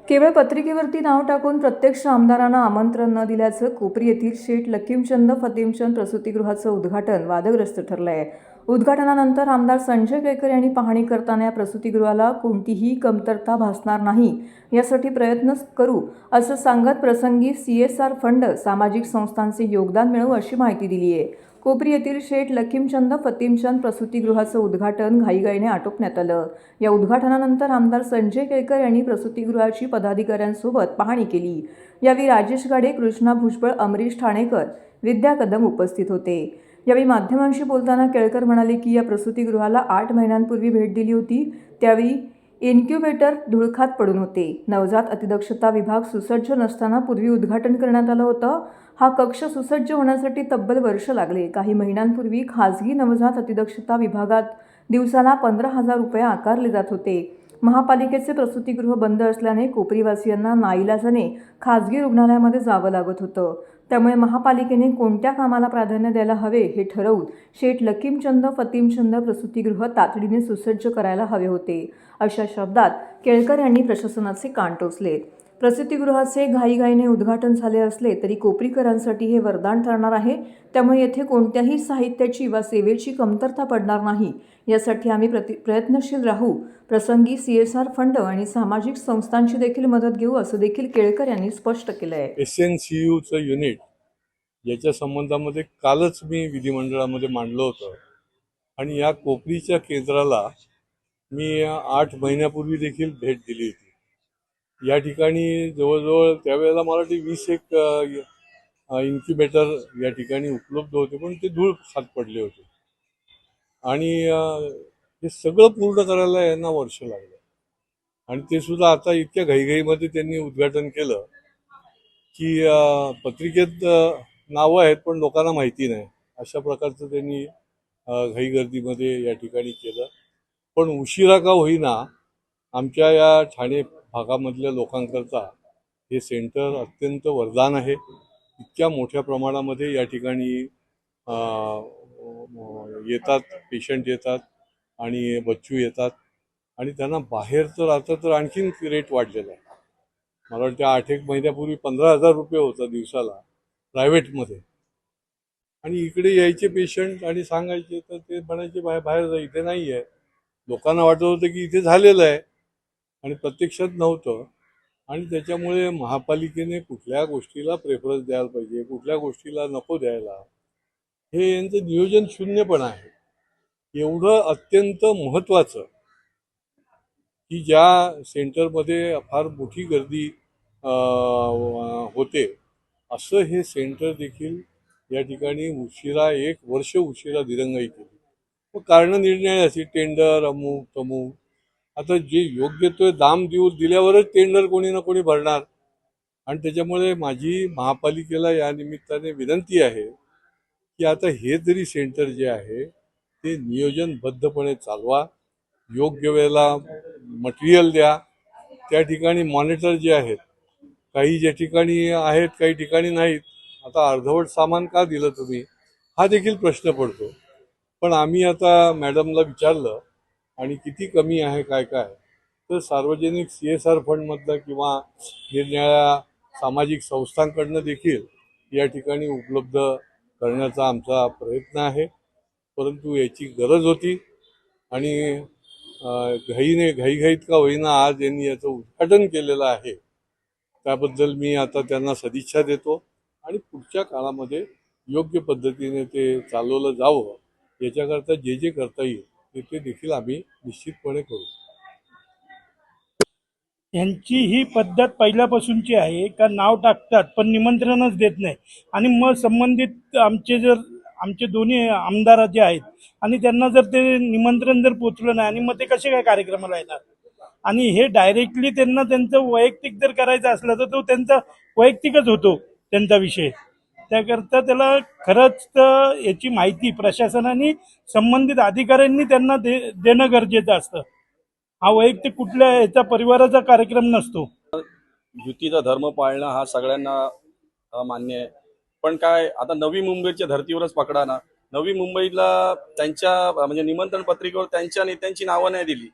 केवळ पत्रिकेवरती नाव टाकून प्रत्यक्ष आमदारांना आमंत्रण न दिल्याचं कोपरी येथील शेठ लकीमचंद फतीमचंद प्रसूतिगृहाचं उद्घाटन वादग्रस्त ठरलं आहे। उद्घाटनानंतर आमदार संजय केळकर यांनी पाहणी करताना या प्रसूतिगृहाला कोणतीही कमतरता भासणार नाही यासाठी प्रयत्न करू असं सांगत प्रसंगी CSR फंड सामाजिक संस्थांचे योगदान मिळवू अशी माहिती दिली आहे। कोपरी येथील शेठ लकीमचंद फतीमचंद प्रसूतिगृहाचं उद्घाटन घाईघाईने आटोपण्यात आलं। या उद्घाटनानंतर आमदार संजय केळकर यांनी प्रसूतिगृहाची पदाधिकाऱ्यांसोबत पाहणी केली। यावेळी राजेश गाडे, कृष्णा भुजबळ, अमरीश ठाणेकर, विद्या कदम उपस्थित होते। यावेळी माध्यमांशी बोलताना केळकर म्हणाले की या प्रसूतिगृहाला 8 महिन्यांपूर्वी भेट दिली होती। त्यावेळी इन्क्युबेटर धुळखात पडून होते। नवजात अतिदक्षता विभाग सुसज्ज नसताना पूर्वी उद्घाटन करण्यात आलं होतं। हा कक्ष सुसज्ज होण्यासाठी तब्बल वर्ष लागले। काही महिन्यांपूर्वी खासगी नवजात अतिदक्षता विभागात दिवसाला 15,000 रुपये आकारले जात होते। महापालिकेचे प्रसूतिगृह बंद असल्याने कोपरीवासियांना नाईलाजाने खासगी रुग्णालयामध्ये जावं लागत होतं। त्यामुळे महापालिकेने कोणत्या कामाला प्राधान्य द्यायला हवे हे ठरवून शेठ लकीमचंद फतीमचंद प्रसूतिगृह तातडीने सुसज्ज करायला हवे होते, अशा शब्दात केळकर यांनी प्रशासनाचे कान टोचले। प्रसूतिगृहाचे घाईघाईने उद्घाटन झाले असले तरी कोपरीकरांसाठी हे वरदान ठरणार आहे। त्यामुळे येथे कोणत्याही साहित्याची वा सेवेची कमतरता पडणार नाही यासाठी आम्ही प्रयत्नशील राहू। प्रसंगी CSR फंड आणि सामाजिक संस्थांची देखील मदत घेऊ असं देखील केळकर यांनी स्पष्ट केलं आहे। SNCUचं युनिट याच्या संबंधामध्ये कालच मी विधिमंडळामध्ये मांडलं होतं आणि या कोपरीच्या केंद्राला मी 8 महिन्यापूर्वी देखील भेट दिली होती। या ठिकाणी जवळजवळ त्यावेळेला मला वाटते 20 एक इन्क्युबेटर या ठिकाणी उपलब्ध होते, पण ते धूळ खात पडले होते आणि हे सगळं पूर्ण करायला यांना वर्ष लागलं आणि ते सुद्धा आता इतक्या घाईघाईमध्ये त्यांनी उद्घाटन केलं की पत्रिकेत नावं आहेत पण लोकांना माहिती नाही, अशा प्रकारचं त्यांनी घाईगर्दीमध्ये या ठिकाणी केलं। पण उशिरा का होईना आमच्या या ठाणे भागामधल्या लोकांकरता हे सेंटर अत्यंत वरदान आहे। इतक्या मोठ्या प्रमाणामध्ये या ठिकाणी येतात, पेशंट येतात आणि बच्चू येतात आणि त्यांना बाहेर तर आता तर आणखीन रेट वाढलेला आहे। मला वाटतं 8 एक महिन्यापूर्वी 15,000 रुपये होता दिवसाला प्रायव्हेटमध्ये आणि इकडे यायचे पेशंट आणि सांगायचे तर ते म्हणायचे बाहेर जा, इथे नाही आहे। लोकांना वाटत होतं की इथे झालेलं आहे आणि प्रत्यक्षात नव्हतं आणि त्याच्यामुळे महापालिकेने कुठल्या गोष्टीला प्रेफरन्स द्यायला पाहिजे, कुठल्या गोष्टीला नको द्यायला, हे यांचं नियोजन शून्यपणा आहे। एवढं अत्यंत महत्त्वाचं की ज्या सेंटरमध्ये फार मोठी गर्दी होते असं हे सेंटर देखील या ठिकाणी उशिरा 1 वर्ष उशिरा दिरंगाई केली। मग कारणं निर्णय अशी टेंडर अमुक तमुक, आता जे योग्य तो दाम दिल्यावरच टेंडर कोणी ना कोणी भरणार आणि त्याच्यामुळे माझी महापालिकेला या निमित्ताने विनंती आहे की आता हे तरी सेंटर जे आहे ते नियोजनबद्धपणे चालवा, योग्य वेळेला मटेरियल द्या, त्या ठिकाणी मॉनिटर जे आहेत, काही ज्या ठिकाणी आहेत काही ठिकाणी नाहीत। आता अर्धवट सामान का दिलं तुम्ही, हा देखील प्रश्न पडतो। पण आम्ही आता मॅडमला विचारलं आणि किती कमी आहे काय काय, तर सार्वजनिक CSR फंडमधलं किंवा निरनिराळ्या सामाजिक संस्थांकडनं देखील या ठिकाणी उपलब्ध करण्याचा आमचा प्रयत्न आहे। परंतु याची गरज होती आणि घाईघाईत का होईना आज यांनी याचं उद्घाटन केलेलं आहे, त्याबद्दल मी आता त्यांना सदिच्छा देतो आणि पुढच्या काळामध्ये योग्य पद्धतीने ते चालवलं जावं याच्याकरता जे जे करता येईल ते देखील आम्ही निश्चितपणे करू। यांची ही पद्धत पहिल्यापासूनची आहे का नाव टाकतात पण निमंत्रणच देत नाही आणि मग संबंधित आमचे दोन्ही आमदार जे आहेत आणि त्यांना जर ते निमंत्रण जर पोचलं नाही आणि मग ते कसे काय कार्यक्रमाला येणार आणि हे डायरेक्टली त्यांना त्यांचं वैयक्तिक जर करायचं असलं तर तो त्यांचा वैयक्तिकच होतो त्यांचा विषय। त्याकरता त्याला खरंच तर याची माहिती प्रशासनाने संबंधित अधिकाऱ्यांनी त्यांना देणं गरजेचं असतं। हा वैयक्तिक कुठल्या याचा परिवाराचा कार्यक्रम नसतो। युतीचा धर्म पाळणं हा सगळ्यांना मान्य आहे, पण काय आता नवी मुंबईच्या धर्तीवरच पकडा ना, नवी मुंबईला त्यांच्या म्हणजे निमंत्रण पत्रिकेवर त्यांच्या नेत्यांची नावं नाही दिली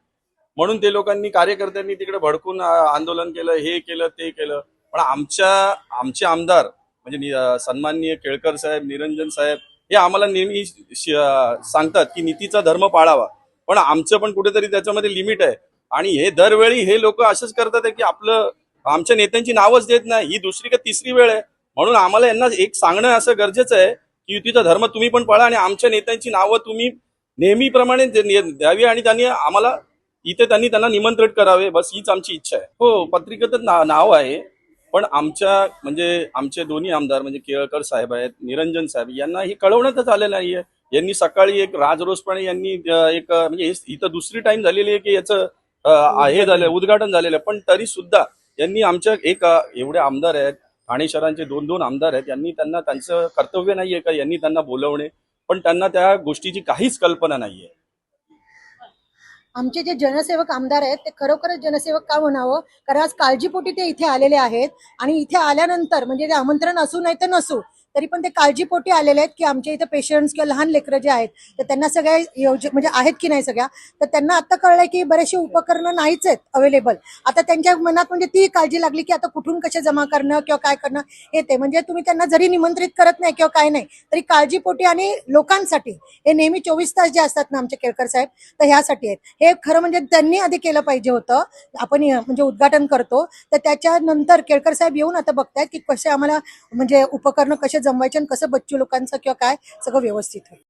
म्हणून ते लोकांनी कार्यकर्त्यांनी तिकडे भडकून आंदोलन केलं, हे केलं ते केलं. पण आमचे आमदार म्हणजे सन्माननीय केळकर साहेब, निरंजन साहेब हे आम्हाला नेहमी सांगतात की नीतीचा धर्म पाळावा, पण आमचं पण कुठेतरी त्याच्यामध्ये लिमिट आहे. आणि हे दरवेळी हे लोक असंच करतात की आमच्या नेत्यांची नावच देत नाही. ही दुसरी का तिसरी वेळ आहे. म्हणून आम्हाला यांना एक सांगणं असं गरजेचं आहे की युतीचा धर्म तुम्ही पण पाळा आणि आमच्या नेत्यांची नावं तुम्ही नेहमीप्रमाणे द्यावी आणि त्यांना निमंत्रित करावे. बस हीच आमची इच्छा आहे. हो, पत्रिकेतच नाव आहे, पण आमचे दोन्ही आमदार म्हणजे केळकर साहेब आहेत, निरंजन साहेब यांना हे कळवण्यातच आलेलं नाहीये. यांनी सकाळी एक राजरोसपणे यांनी एक म्हणजे इथं दुसरी टाइम झालेली आहे की याचं हे झालं, उद्घाटन झालेलं आहे, पण तरी सुद्धा यांनी आमच्या एवढे आमदार आहेत, ठाणे शहरांचे 2-2 आमदार आहेत, त्यांना त्यांचं कर्तव्य नाहीये का यांनी त्यांना बोलवणे, पण त्यांना त्या गोष्टीची काहीच कल्पना नाहीये. आमचे जे जनसेवक आमदार आहेत ते खरोखरच जनसेवक का म्हणावं, कारण आज काळजीपोटी ते इथे आलेले आहेत आणि इथे आल्यानंतर म्हणजे ते आमंत्रण असू नाही तर नसू तरी पण ते काळजीपोटी आलेले आहेत की आमच्या इथे पेशंट्स किंवा लहान लेकरं जे आहेत तर त्यांना सगळ्या म्हणजे आहेत की नाही सगळ्या, तर त्यांना आता कळलंय की बरेचसे उपकरणं नाहीच आहेत अवेलेबल. आता त्यांच्या मनात म्हणजे ती काळजी लागली की आता कुठून कसे जमा करणं किंवा काय करणं येते. म्हणजे तुम्ही त्यांना जरी निमंत्रित करत नाही किंवा काय नाही तरी काळजीपोटी आणि लोकांसाठी हे नेहमी 24 तास जे असतात ना आमचे केळकर साहेब तर ह्यासाठी आहेत. हे खरं म्हणजे त्यांनी आधी केलं पाहिजे होतं. आपण म्हणजे उद्घाटन करतो तर त्याच्यानंतर केळकर साहेब येऊन आता बघतायत की कसे आम्हाला म्हणजे उपकरणं कसे जमवायचे आणि कसं बच्चू लोकांचं किंवा काय सगळं व्यवस्थित होईल.